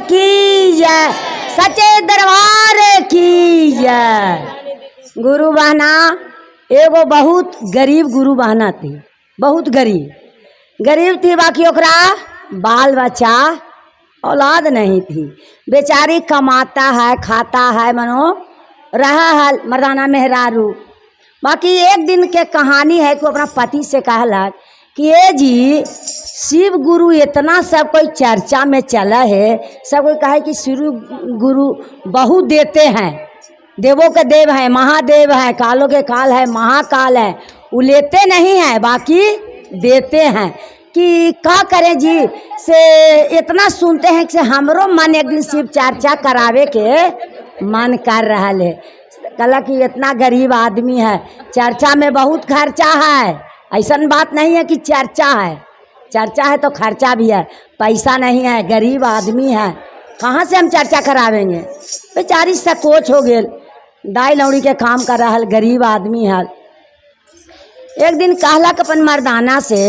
की जय, सच्चे दरबार की जय। गुरु बहना एगो बहुत गरीब गुरु बहना थी, बहुत गरीब थी। बाकी ओकरा बाल बच्चा औलाद नहीं थी। बेचारी कमाता है खाता है, मनो रहा है मर्दाना मेहरारू। बाकी एक दिन के कहानी है कि अपना पति से कहला कि ये जी शिव गुरु इतना सब कोई चर्चा में चला है, सब कोई कहे कि शिव गुरु बहुत देते हैं, देवों के देव है, महादेव है, कालों के काल है, महाकाल है। वो लेते नहीं है, बाकी देते हैं। कि क्या करें जी से इतना सुनते हैं कि हमरो मन एक दिन शिव चर्चा करावे के मन कर रहा है। कल कि इतना गरीब आदमी है, चर्चा में बहुत खर्चा है। ऐसा बात नहीं है कि चर्चा है तो खर्चा भी है। पैसा नहीं है, गरीब आदमी है, कहाँ से हम चर्चा करावेंगे। बेचारी सकोच हो गए, दाई लौड़ी के काम कर रहा है, गरीब आदमी है। एक दिन कहला अपन मर्दाना से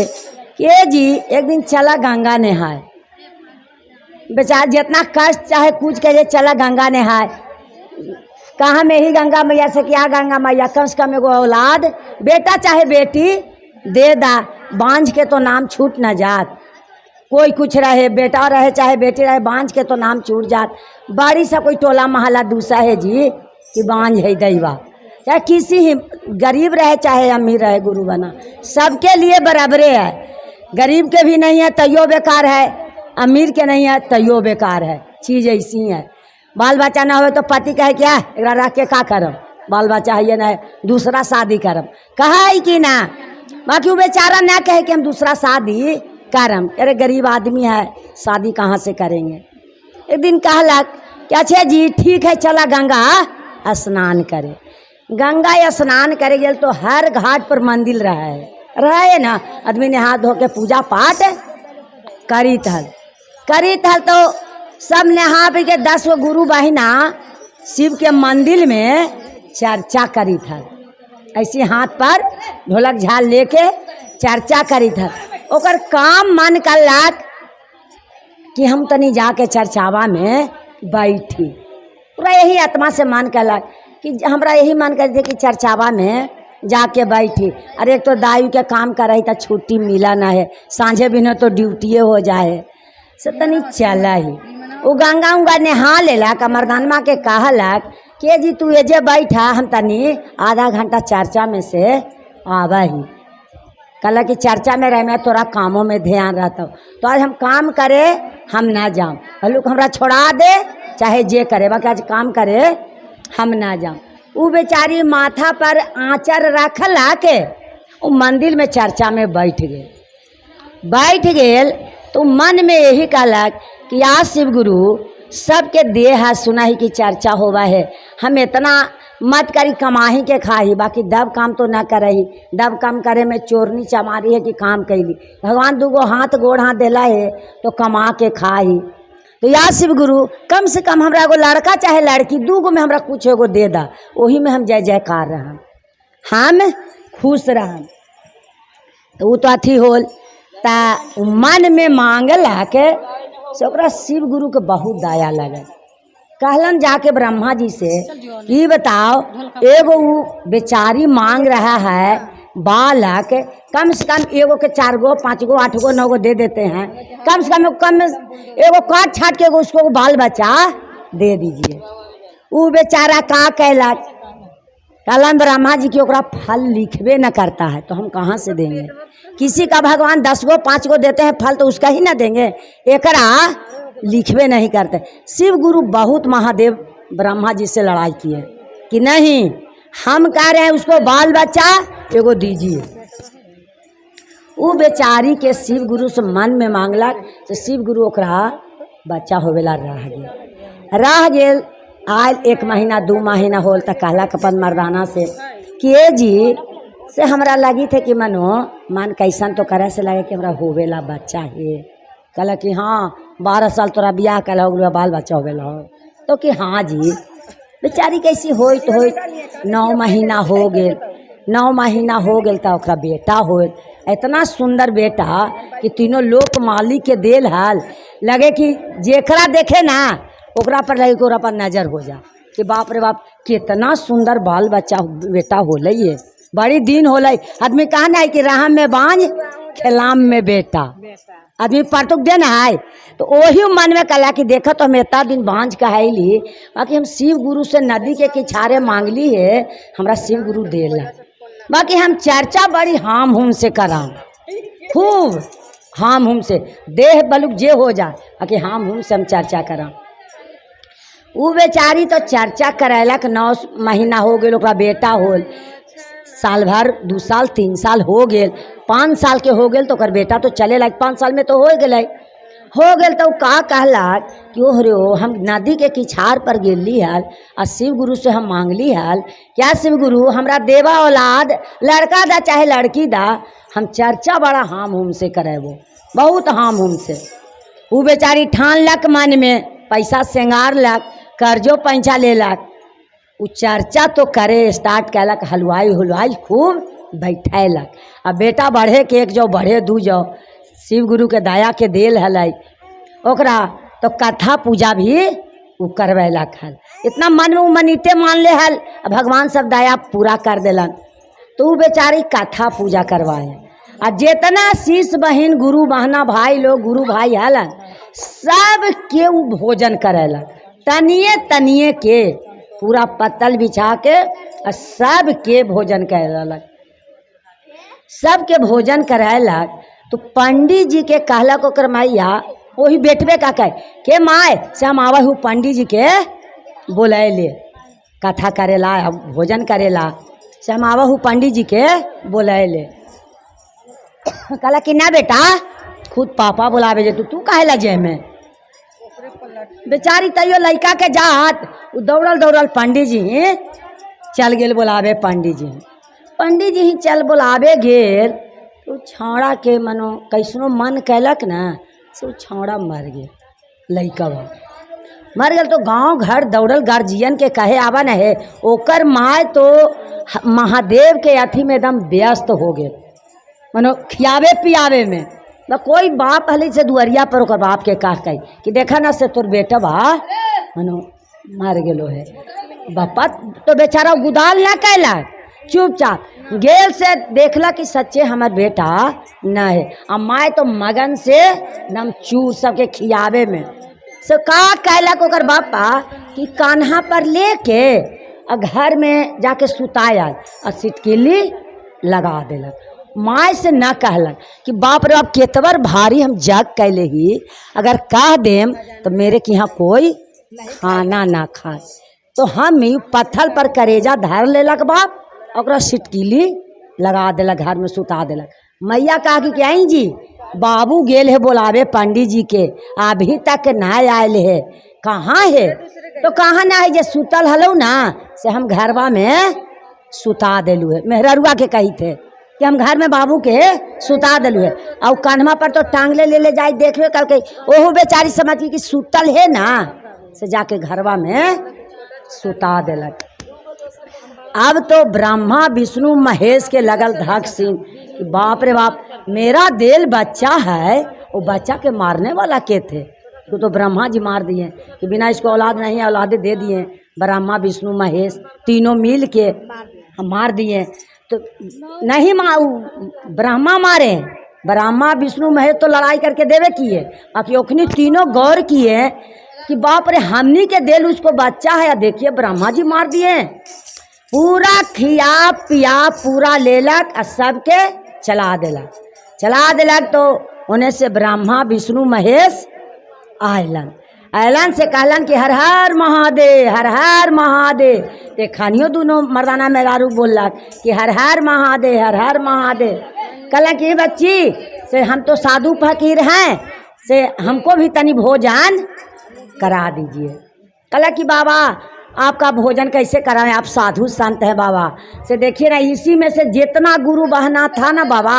ये जी एक दिन चला गंगा नहाए। बेचारा जितना कष्ट चाहे कुछ कहे चला गंगा नहाए। कहा में ही गंगा मैया से क्या गंगा मैया कम से कम एगो औलाद बेटा चाहे बेटी दे दा, बांझ के तो नाम छूट न जात। कोई कुछ रहे, बेटा रहे चाहे बेटी रहे, बांझ के तो नाम छूट जात। बाड़ी सा कोई टोला महला दूसरा है जी कि बांझ है दैवा, चाहे किसी ही गरीब रहे चाहे अमीर रहे, गुरु बना सबके लिए बराबरे है। गरीब के भी नहीं है तैयो बेकार है, अमीर के नहीं है तैयो बेकार है। चीज़ ऐसी है। बाल बच्चा ना हो तो पति कहे क्या एकरा रख के का करम, बाल बच्चा है ये ना दूसरा शादी करम, कहा है कि ना। बाकी वो बेचारा ना कहे कि हम दूसरा शादी करम, अरे गरीब आदमी है शादी कहाँ से करेंगे। एक दिन कहलक कि अच्छा जी ठीक है चला गंगा स्नान करे। गंगा स्नान करे गए तो हर घाट पर मंदिर रहे ना, आदमी ने हाथ धो के पूजा पाठ करी थल तो सब नहा पी के 10 गो गुरु बहिना शिव के मंदिर में चर्चा करी थल। ऐसी हाथ पर ढोलक झाल लेके चर्चा करी थल। ओकर काम मन करलक कि हम तनी जाके चर्चावा में बैठी। पूरा यही आत्मा से मन करलक कि हमरा यही मन कर थे कि चर्चावा में जाके बैठी। अरे एक तो दाई के काम कर रही था, छुट्टी मिला ना है, सांझे बिना तो ड्यूटिए हो जाए से तनी चला ही। वो गंगा उंगा नहा लेला का मर्दानमा के कहलक कि जी तू ये जे बैठा, हम तनी आधा घंटा चर्चा में से आवा ही। कल कि चर्चा में रहे, मैं तोरा कामों में ध्यान रहता हूँ, तो आज हम काम करे हम ना जाऊँ, हल्लुक हमरा छोड़ा दे चाहे जे करे, बाकी आज काम करे हम ना जाऊँ। वो बेचारी माथा पर आंचर रखला के वो मंदिर में चर्चा में बैठ गए तो मन में यही कहलक कि आज शिव गुरु सबके देह है, सुना ही कि चर्चा होवा है, हम इतना मत करी कमाही के खाही, बाकी दब काम तो ना करही। दब काम करे में चोरनी चमारी है कि काम कैली। भगवान दूगो हाथ गोड़ हाथ दिला है तो कमा के खाही। तो याद शिव गुरु कम से कम हमरा एगो लड़का चाहे लड़की दूगो में हमरा कुछ एगो दे दा, वही में हम जय जयकार रहम, हम खुश रहम। तो वो तो अथी होल ता मन में मांगला के से ओकरा शिव गुरु के बहुत दया लगे। कहलन जाके ब्रह्मा जी से कि बताओ एगो बेचारी मांग रहा है बालक, कम से कम एगो के 4 गो 5 गो 8 गो 9 गो दे देते हैं, कम से कम एगो काट छाट के उसको बाल बच्चा दे दीजिए। वो बेचारा का कहलक, कहलन ब्रह्मा जी की ओकरा फल लिखबे न करता है तो हम कहाँ से देंगे। किसी का भगवान 10 गो 5 गो देते हैं फल तो उसका ही ना देंगे, एकरा लिखबे नहीं करते। शिव गुरु बहुत महादेव ब्रह्मा जी से लड़ाई किए कि नहीं हम कह रहे हैं उसको बाल बच्चा एगो दीजिए। वो बेचारी के शिव गुरु से मन में मांगलक तो शिव गुरु ओकरा बच्चा होवेला रह गेल। आयल 1 महीना 2 महीना होल तो कहलक अपन मर्दाना से कि जी से हमरा लगी थे कि मन कैसन तो करे से लगे कि हमरा होवेला बच्चा है। कहला कि हाँ 12 साल तोरा बियाह कल हो गया, बाल बच्चा होवेला हो। तो कि हाँ जी। बेचारी कैसी होइत 9 महीना हो गेल तो ओकरा बेटा होल। इतना सुंदर बेटा कि तीनों लोक मालिक के देल हाल लगे कि जेकरा देखे ना ओकरा पर लगे कि ओकरा पर नजर हो जा कि बाप रे बाप कितना सुंदर बाल बच्चा बेटा होले ये बड़ी दिन होले। आदमी कहा ना है कि राह में बांझ खेलाम में बेटा, आदमी परतुक देना है तो वही मन में कला कि देखा तो हम इतना दिन बांझ कहली बाकी हम शिव गुरु से नदी के किछारे मांगली है, हमरा शिव गुरु देला। बाकी हम चर्चा बड़ी हाम हुम से करा, खूब हाम हुम से देह बलुक जे हो जाए बाकी हाम हुम से हम चर्चा करा। वो बेचारी तो चर्चा करैलक 9 महीना हो गए ओकरा बेटा होल, साल भर 2 साल 3 साल हो गए, 5 साल के हो गए तो ओकर बेटा तो चले लाग 5 साल में तो हो गए तो का कहलक कि ओह रे हम नदी के किछार पर गेली हल आ शिव गुरु से हम मांगली हल क्या शिव गुरु हमरा देवा औलाद लड़का दा चाहे लड़की दा, हम चर्चा बड़ा हाम हुम से करेबो बहुत हाम हुम से। वो बेचारी ठान लक मन में पैसा श्रृंगार लक कर्जो पैंचा ले लक, वो चर्चा तो करे स्टार्ट कैलक, हलवाई खूब बैठैलक। अब बेटा बढ़े के 1 जो बढ़े 2 जो शिव गुरु के दया के देल हलै ओकरा तो कथा पूजा भी वो करवैलक हल। इतना मन में मनीते मान ले हल भगवान सब दया पूरा कर देलन तो वो बेचारी कथा पूजा करवाए। आ जितना शीश बहन गुरु बहना भाई लोग गुरु भाई हलन सब के वो भोजन करेलक, तनिए के पूरा पत्तल बिछा के सब के भोजन करेलक, सबके भोजन करायलक। तो पंडित जी के कहलक ओकर मैया वही बेटबे का कहे के माय से हम आवा हूँ पंडित जी के बोलैले कथा करेला भोजन करेला से हम आवा हूँ पंडित जी के बोलैले। कहला कि ना बेटा खुद पापा बुलावे जे तू काहेला जे में बेचारी तैयो लड़का के जात दौड़ल पंडित जी चल गेल बुलावे। पंडित जी चल बुलावे गेल तो छौड़ा के मनो कैसनो मन कैलक ना से वो छौड़ा मर गेल, लड़का मर गेल तो गांव घर दौड़ल गार्जियन के कहे आवा न है ओकर माय तो महादेव के अथी में एकदम व्यस्त हो गेल मनो खियावे पियावे में। तो कोई बाप हली से दुआरिया पर ओकर बाप के कह कही कि देखा ना से तोर बेटा बा मनो मर गेलो है। बापा तो बेचारा गुदाल ना कैलक, चुपचाप गेल से देखला कि सच्चे हमार बेटा न है। आ माय तो मगन से नम चूर सबके खियावे में से का कैलक ओकर बापा कि कान्हा पर लेके घर में जाके सुताया और सिटकिली लगा देलक। माय से न कहलक कि बाप रे बाप केतवर भारी हम जग कैले ही अगर कह देम तो मेरे के यहाँ कोई खाना ना खाए। तो हम ही पत्थर पर करेजा धर लेलक बाप और सिटकिली लगा देलक, घर में सुता देलक। मैया कहा कि क्या जी बाबू गेल है बोलावे पंडित जी के अभी तक ना आयल है, कहाँ है? तो कहाँ ना है जे सुतल हलो ना से हम घरवा में सुता देलू है। मेहररुआ के कही थे कि हम घर में बाबू के सुता दिलू है और कान्हा पर तो टांगले ले जाए देखबे कल के ओहो बेचारी समझ कि सुतल है ना से जाके घरवा में सुता देलक। अब तो ब्रह्मा विष्णु महेश के लगल धक सिंह कि बाप रे बाप मेरा देल बच्चा है, वो बच्चा के मारने वाला के थे तो ब्रह्मा जी मार दिए कि बिना इसको औलाद नहीं औलादे दे दिए। ब्रह्मा विष्णु महेश तीनों मिल के हम मार दिए। तो नहीं ब्रह्मा मारे, ब्रह्मा विष्णु महेश तो लड़ाई करके देवे किए, बाकी ओखनी तीनों गौर किए कि बाप रे हमनी के दिल उसको बच्चा है। देखिए ब्रह्मा जी मार दिए, पूरा खिया पिया पूरा लेलक और सबके चला देलक। तो उन्हें से ब्रह्मा विष्णु महेश आयलन से कहलन कि हर हर महादेव हर हर महादेव। ते खानियो दोनों मर्दाना मेहरारू बोलक कि हर हर महादेव हर हर महादेव। कहलन कि बच्ची से हम तो साधु फकीर हैं से हमको भी तनी भोजन करा दीजिए। कहला कि बाबा आपका भोजन कैसे कराएं, आप साधु संत हैं बाबा। से देखिए ना इसी में से जितना गुरु बहना था ना बाबा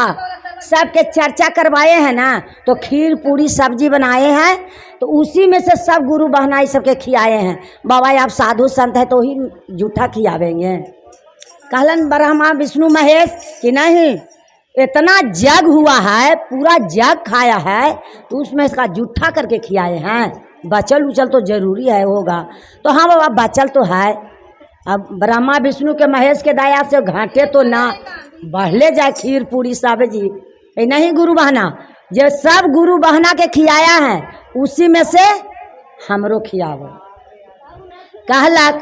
सबके चर्चा करवाए हैं ना, तो खीर पूरी सब्जी बनाए हैं तो उसी में से सब गुरु बहनाई सबके खियाए हैं। बाबा आप साधु संत है तो ही जूठा खियावेंगे। कहलन ब्रह्मा विष्णु महेश कि नहीं इतना जग हुआ है, पूरा जग खाया है, तो उसमें इसका जूठा करके खिलाए हैं। बचल उचल तो जरूरी है होगा, तो हाँ बाबा बचल तो है। अब ब्रह्मा विष्णु के महेश के दया से घाटे तो ना बढ़ले जाए खीर पूरी सब्जी। ये नहीं गुरु बहना, जो सब गुरु बहना के खिलाया है उसी में से हमरो खियावो। कहलक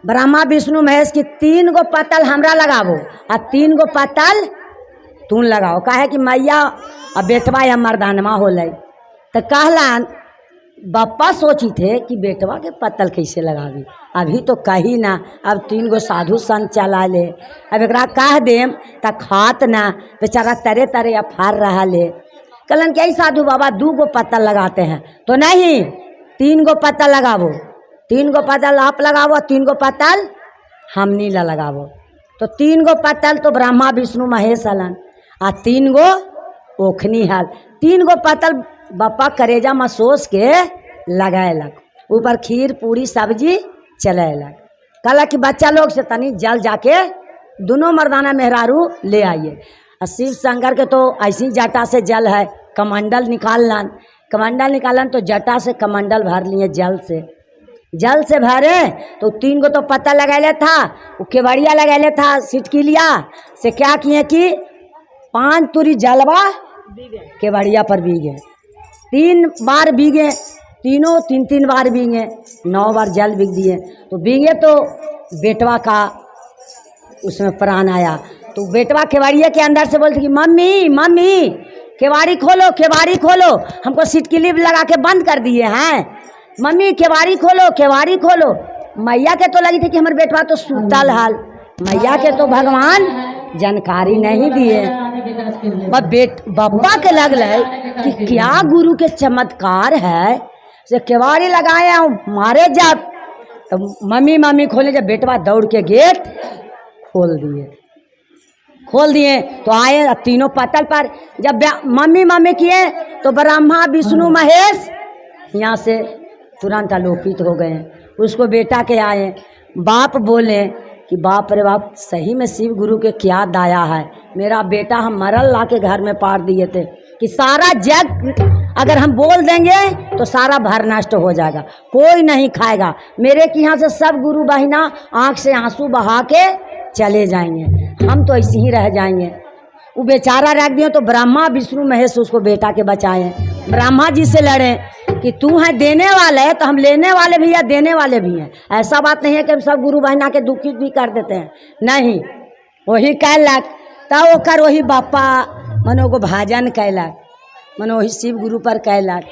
ब्रह्मा विष्णु महेश की 3 गो पतल हमरा लगावो और 3 गो पतल तू लगाओ। काहे कि मैया और बेटवा या मर्दानमा होले। तो कहला बप्पा सोची थे कि बेटवा के पतल कैसे लगावी, अभी तो कही ना, अब 3 गो साधु संत चला ले, अब एकरा कह देम त खात ना, बेचारा तरे तरे अफार रहा ले। कहलन कि साधु बाबा 2 गो पतल लगाते हैं, तो नहीं 3 गो पतल लगावो, 3 गो पतल आप लगावो, 3 गो पतल हमनी ला लगावो। तो 3 गो पतल तो ब्रह्मा विष्णु महेश हलन आ 3 गो ओखनी हल। 3 गो पतल बप्पा करेजा में सोच के लगाएलक, ऊपर खीर पूरी सब्जी चलेलक। कहला कि बच्चा लोग से तनी जल जाके दोनों मर्दाना मेहरारू ले आइए। और शिव शंकर के तो ऐसी जटा से जल है, कमंडल निकालन, कमंडल निकालन तो जटा से कमंडल भर लिए जल से भरे। तो 3 गो तो पत्ता लगैले था, वो केवड़िया लगैले था सिटकिलिया से, क्या किए कि 5 तुरी जलवा केवड़िया पर बीगे, 3 बार बीगे, तीनों 3 बार बीगे, 9 बार जल बिग दिए। तो बीगे तो बेटवा का उसमें प्राण आया। तो बेटवा केवाड़िया के अंदर से बोलते कि मम्मी मम्मी केवाड़ी खोलो, केवाड़ी खोलो, हमको सिटकिली लगा के बंद कर दिए हैं, मम्मी केवाड़ी खोलो, केवाड़ी खोलो। मैया के तो लगी थी कि हमारे बेटवा तो सुतल हाल, मैया के तो भगवान जानकारी नहीं दिए। बप्पा के लगल कि क्या गुरु के चमत्कार है, से केवाड़ी लगाए मारे जब, तो मम्मी मम्मी खोले, जब बेटवा दौड़ के गेट खोल दिए तो आए तीनों पतल पर। जब मम्मी मम्मी किए तो ब्रह्मा विष्णु महेश यहाँ से तुरंत आलोकित हो गए। उसको बेटा के आए, बाप बोले कि बाप रे बाप, सही में शिव गुरु के क्या दाया है, मेरा बेटा हम मरल ला के घर में पार दिए थे कि सारा जग अगर हम बोल देंगे तो सारा भर नष्ट हो जाएगा, कोई नहीं खाएगा। मेरे के यहाँ से सब गुरु बहिना आँख से आंसू बहा के चले जाएंगे, हम तो ऐसे ही रह जाएंगे। वो बेचारा रख दिए तो ब्रह्मा विष्णु महेश उसको बेटा के बचाए। ब्रह्मा जी से लड़े कि तू है देने वाले है तो हम लेने वाले भी हैं, देने वाले भी हैं। ऐसा बात नहीं है कि हम सब गुरु बहिना के दुखित भी कर देते हैं, नहीं। वही कैलक तब ओकर वही बापा मनो को भाजन कैलक, मनो वही शिव गुरु पर कैलक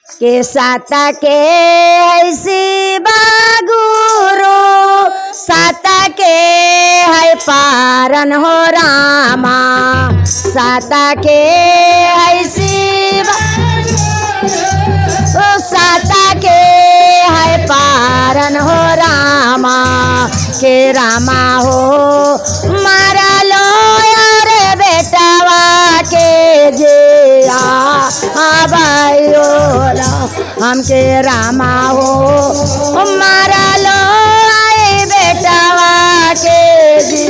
के साता के ऐसी बागुरु साता के है पारन हो रामा, साता के ऐसी साता के है पारन हो रामा, के रामा हो मारा लो यार बेटावा के जे आबायो हमके रामा हो मारा लो आए बेटावा के जी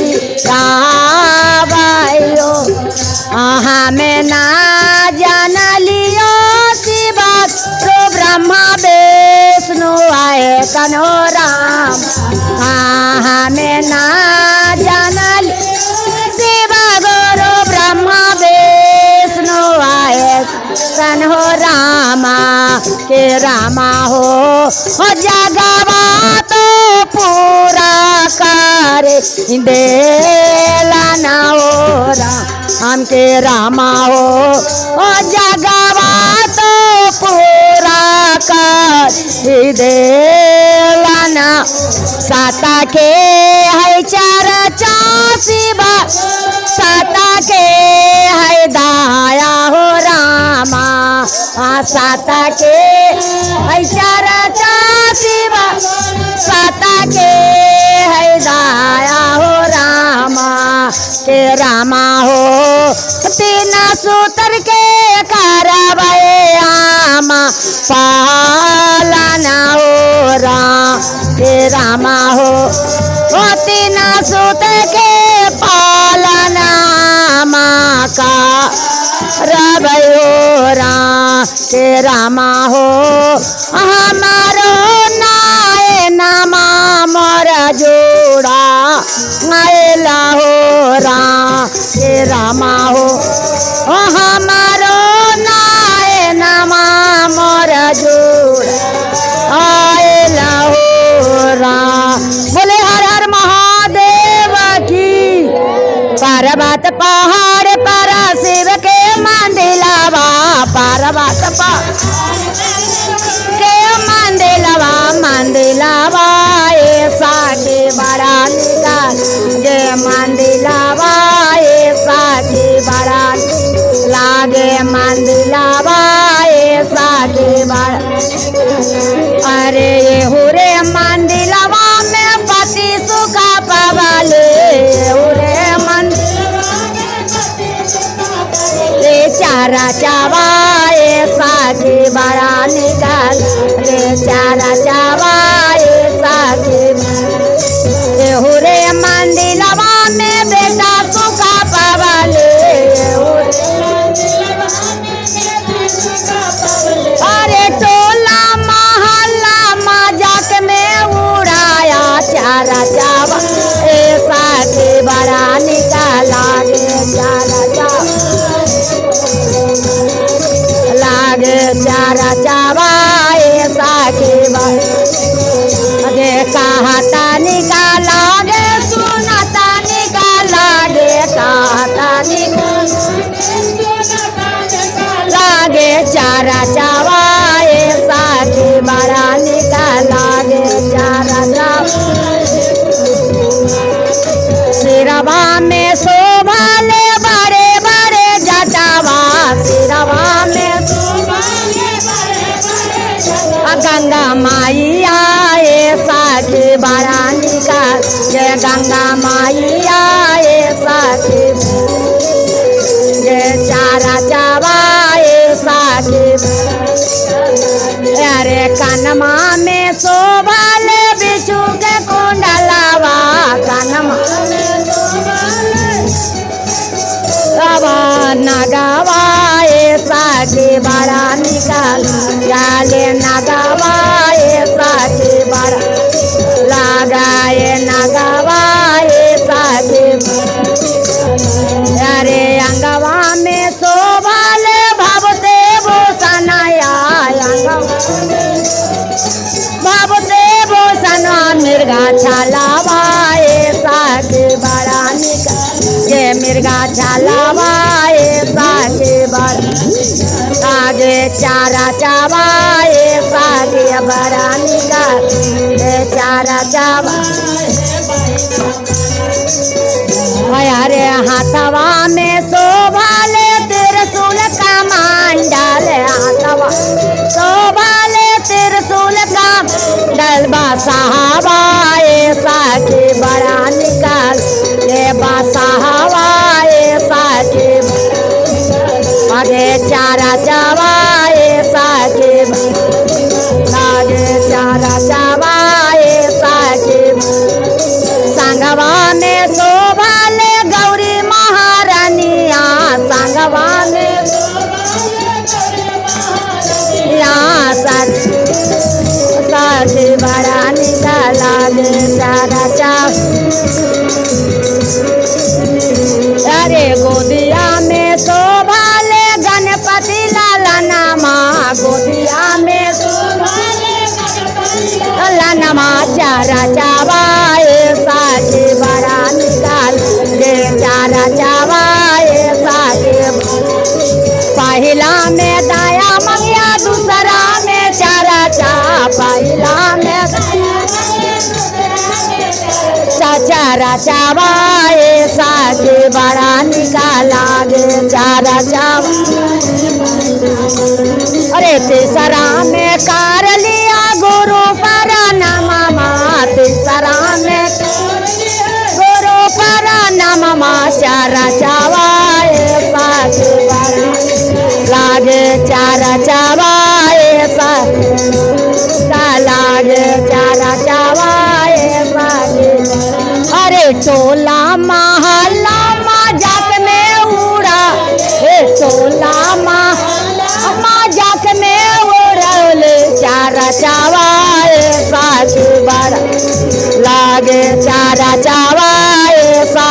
आबायो। हमें ना जान लियो सी बात तो ब्रह्मा विष्णु आए कन्हो राम, हमें ना जान शिवा गुरु ब्रह्मा विष्णु आए कन्हो रामा, के रामा हो जगवा तो पूरा करे देला ना हो राम, हमके रामा हो जगवा तो पूरा कर देला ना। साता के है 4 बार, साता के है दाया हो रामा, साता के है 4 बार, साता के है दाया हो रामा, के रामा हो 3 सूत्र के करवाए आमा पालना हो राम, के रामा हो 3 सूत्र के पालन का रबयो राम के रामा हो हमारो नाए नामा मोर जोड़ा आएला हो राम के रामा हो हमारो नाए नामा मोर जोड़ा आएला हो राम। बोले हर हर महादेव की। पर्वत पहाड़ पर शिव के मंदिलवा पर्वत के मंदिलवा ऐसा के बड़ा निकाल गे मंदिलवा ऐसा के बड़ा लागे मंदिलवा ऐसा के बड़ा। अरे ये हुरे मंदिलवा में पति सुखा पवाले चारा चावाए साके बड़ा निकाल रे चारा चावाए साके हुरे मंदिलवा में बेटा सुखा पवाले। अरे टोला महल्ला मजाक में उड़ाया चारा चावा ऐसा के बड़ा निकाला गे चारा चावा लागे चारा चावा ऐसा के गे कहता निकाला गे सुनता निकाला गे कहता लागे चारा चावा ऐसा के बड़ा निकाला गे चारा चावा। सिरवा में शोभाले बड़े बड़े जटावा सिरवा में गंगा माइया ऐसा के बड़ा निकाल ये गंगा माइया ऐसा के ये चारा चावा ऐसा के। अरे कनमा में शोभाले बिच्छू के कुंडलावा कनमा नगावा ऐसा के बड़ा निकाल गाले नगावा ऐसा के बड़ा लगाए नगावा ऐसा के। अरे अंगवा में शोभाले भवते भूषणाया भवते भूषणा मिर्गा छालावा ऐसा के बड़ा निकाल ये मिर्गा छालावा ऐसा के बड़ा आगे चारा चावा ऐसा के बड़ा निकाल ये चारा चावा। अरे हाथवा में शोभाले त्रिशूल का मंडल हाथवा शोभाले त्रिशूल का डलबा साहबा ऐसा के बड़ा निकाल ये बासाहवा ऐसा के आगे चारा चावा ऐसा के आगे चारा चावा ऐसा के। संगवा में शोभाले गौरी महारानिया संगवा में साके बड़ा निकाला गे चारा चावा। अरे गोदिया में शोभाले गणपति लाला नामा गोदिया में लाला नामा चारा चावा ऐसा के बड़ा निकाल गे चारा चावा ऐसा के। पहला में दाया मंगिया दूसरा में चारा चा पहला में चारा चावा ऐसा के बड़ा निकाला गे चारा चावा। अरे तीसरा में कार लिया गुरु पर नामा तीसरा में गुरु पर नामा चारा चावा ऐसा के बड़ा लागे चारा चावा ऐसा लागे चारा चावा ऐसा के। अरे टोला महल्ला मजाक में उड़ा चारा चावा ऐसा बड़ा लागे चारा चावा ऐसा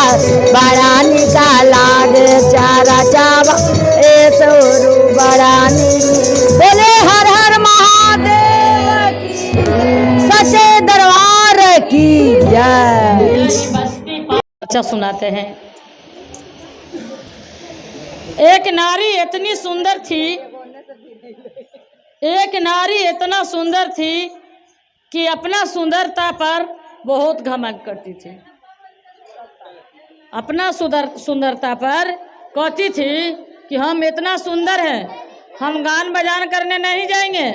बड़ा निका लागे चारा चावा ऐसा बड़ा बोले हर हर महादेव की सच्चे दरबार की जय। अच्छा सुनाते हैं। एक नारी इतनी सुंदर थी, एक नारी इतना सुंदर थी कि अपना सुंदरता पर बहुत घमंड करती थी। अपना सुंदरता पर कहती थी कि हम इतना सुंदर हैं, हम गान बजान करने नहीं जाएंगे,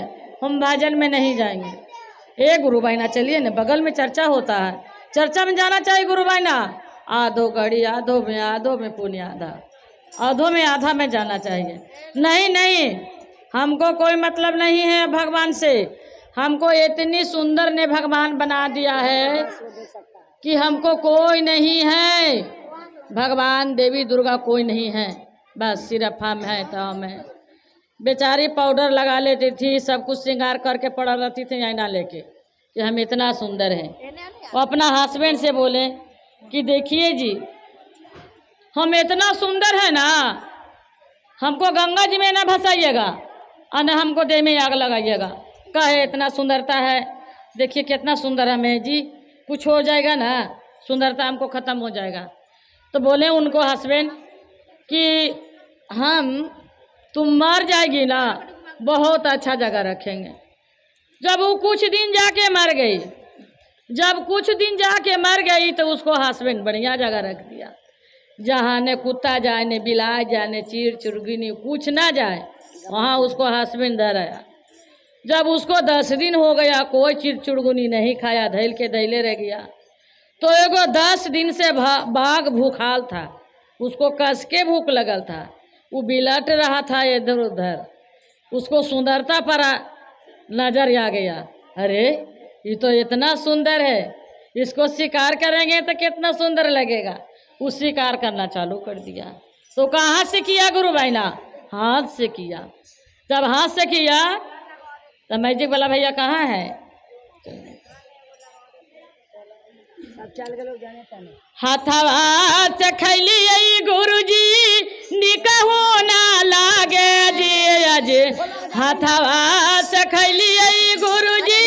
हम भजन में नहीं जाएंगे। गुरु भाई ना चलिए ना, बगल में चर्चा होता है, चर्चा में जाना चाहिए गुरु भाई ना। आधो घड़ी आधो में पुण्य आधा, आधो में आधा में जाना चाहिए। नहीं नहीं, हमको कोई मतलब नहीं है भगवान से। हमको इतनी सुंदर ने भगवान बना दिया है कि हमको कोई नहीं है। भगवान देवी दुर्गा कोई नहीं है, बस सिर्फ हम है तो हम है। बेचारी पाउडर लगा लेती थी, सब कुछ श्रृंगार करके पड़ा रहती थी आईना लेके कि हम इतना सुंदर हैं। वो अपना हस्बैंड से बोले कि देखिए जी, हम इतना सुंदर है ना, हमको गंगा जी में ना भसाइएगा और न हमको देह में आग लगाइएगा। कहे इतना सुंदरता है, देखिए कितना सुंदर हम है जी, कुछ हो जाएगा ना, सुंदरता हमको ख़त्म हो जाएगा। तो बोले उनको हस्बैंड कि हम तुम मर जाएगी ना, बहुत अच्छा जगह रखेंगे। जब वो कुछ दिन जाके मर गई, जब कुछ दिन जाके मर गई तो उसको हस्बैंड बढ़िया जगह रख दिया, जहाँ न कुत्ता जाए, न बिलाई जाए, न चीड़ चुरगिनी कुछ ना जाए, वहाँ उसको हस्बैंड धराया। जब उसको 10 दिन हो गया, कोई चीड़ चुड़गुनी नहीं खाया, धैल के धैले रह गया। तो एगो 10 दिन से बाघ भूखाल था, उसको कस के भूख लगल था, वो बिलट रहा था इधर उधर। उसको सुंदरता पर नजर आ गया, अरे ये तो इतना सुंदर है, इसको शिकार करेंगे तो कितना सुंदर लगेगा। वो शिकार करना चालू कर दिया। तो कहाँ से किया गुरु भाई ना? हाथ से किया। जब हाथ से किया तो मैजिक वाला भैया कहाँ है? हाथवा से खैली गुरुजी निकहो ना लागे जी, अजे हाथवा से खैली गुरुजी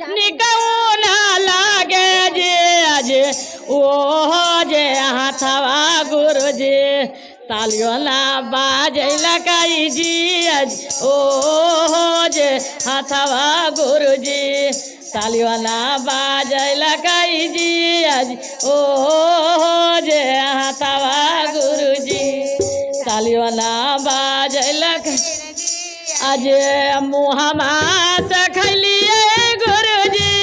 निकहो ना लागे जी, अजे ओहो जे हाथवा गुरुजी तालियों ना बाजैला काई जी, अज ओहो जे हाथवा गुरुजी तालियों ना बाजैला काई जी, अज ओहो जे हाथवा गुरुजी तालियों ना बाजैला आज मुहमा से खैलिए गुरुजी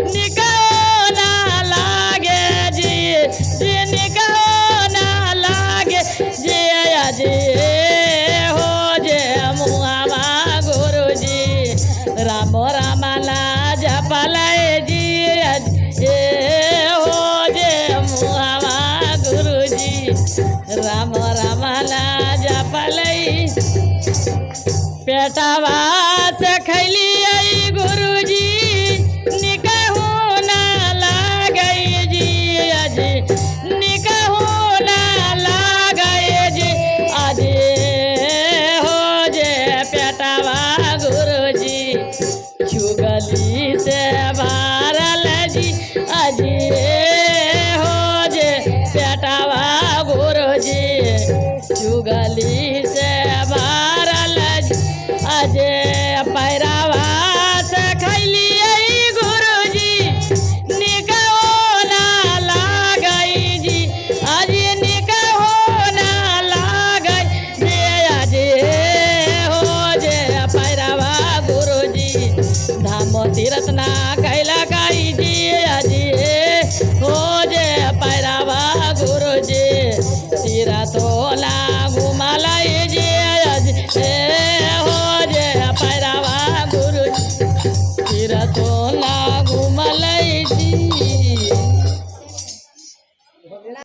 निकहो ना लागे जी, निकहो ना लागे जी, आज हो जे मुहमा गुरुजी राम राम ना जपलाए जी, आज हो जे मुहमा गुरुजी राम राम ना जपलाई। पेटवा से खैली गुरुजी निकहो ना लागई जी, अजी निकहो ना लागई जी, अजी हो जे पेटवा गुरुजी चुगली से भरल जी, अजी हो जे पेटवा गुरुजी चुगली से भरल अजे पैरावा से खैली गुरुजी निकहो ना लागई जी, अजे निकहो ना लागई जी, अजे हो जे पैरावा गुरुजी धाम तीरथ ना कैला गाई जी, अजे हो जे पैरावा गुरुजी तीरथ होला